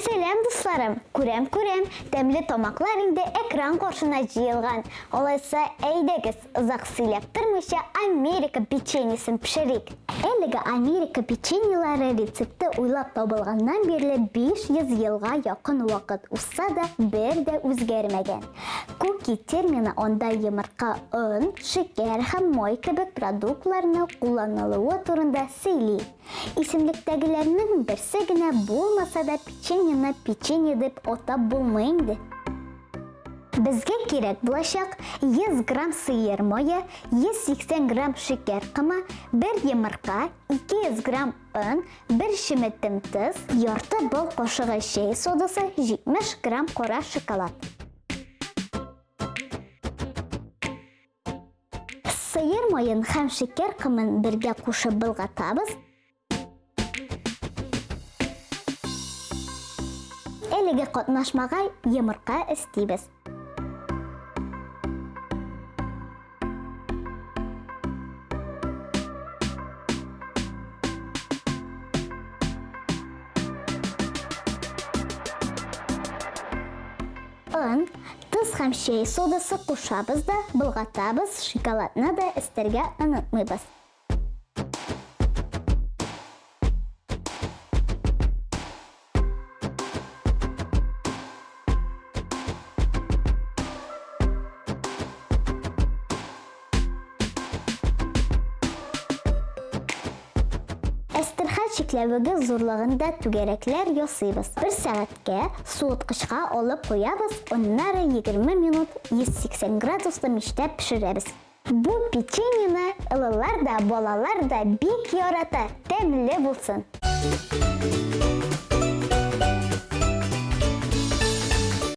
Selam dostlarım. Kurem, demli tomaklar indi ekran koşuna jıyılgan. Olaysa eydegіз ızaq silep тұрмыша Amerika печеньесін pişirik. Әлігі Amerika печеньелары рецепті ойлап табылғаннан берлі 500 yılға yakın вақыт ұсса да бір де өзгермеген. Cookie термini онда йымырқа ұн, шекер һәм май кебек продуктларны kullanılуы турында сөйлей. Исемлектәгеләрнең берсе генә булмаса да печеньены печенье дип атап булмый. Безгә кирәк булачак 100 грамм сыер мае, 180 грамм шекер кымы, 1 йомырка, 200 грамм ун, 1 шеметем тоз, ярты бол кашыгы чәй содасы, 70 грамм кара шоколад. Сыер майын һәм шекер кымын бергә кушып былгатабыз. Әлеге катнашмага йомырка истибез. Ун, туз һәм чәй содасы кушабыз да, былгатабыз, шоколадны да истәргә онытмыйбыз. Чикләвеге зурлыгында түгәрәкләр ясыйбыз. 1 сәгатькә суыткычка алып куябыз, аннары 20 минут 180 градуста мичтә пешерәбез. Бу печеньены ылылар да, балалар да бик ярата, тәмле булсын.